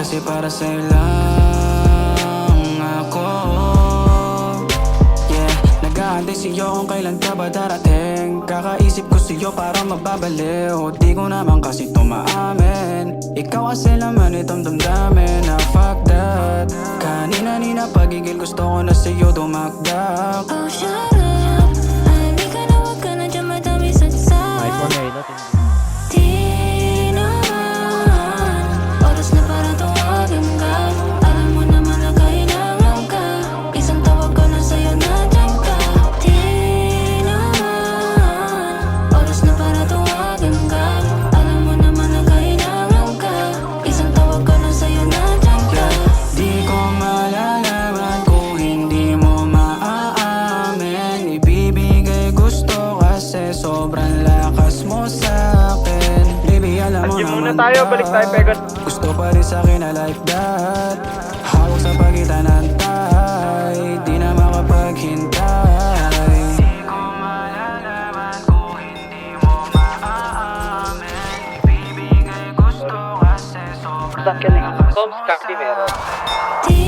kasi para sa'yo lang ako. Yeah, nag-aantay sa'yo kung kailan ka ba darating. Kakaisip ko sa'yo para mababaliw. Di ko naman kasi tumaamin. Ikaw kasi laman itong damdamin na fuck that. Kanina-nina pagigil gusto ko na sa'yo dumakdak. Oh, shut up. Hindi ka na, wag ka na dyan madami saksak. Nice one, Halo. Di naman oras na para tawagan ka. Alam mo naman na kailangan ka. Isang tawag ko na sa'yo nandiyan ka. Di naman oras na para tawagan ka. Alam mo naman na kailangan ka. Isang tawag ko na sa'yo nandiyan ka. Di ko malalaman kung hindi mo maaamin. Ibibigay gusto kasi sobrang lakas mo sa'kin. Baby, alam mo Adyo muna naman tayo, balik tayo, Pegot. gusto pa rin sa'kin na like that. Hawak sa pagitan ng tay, di na makapaghintay. Di ko malalaman kung hindi mo maaamin. Ibibigay gusto kasi sobrang lakas mo Sobs, Captain, meron. sa'kin. Di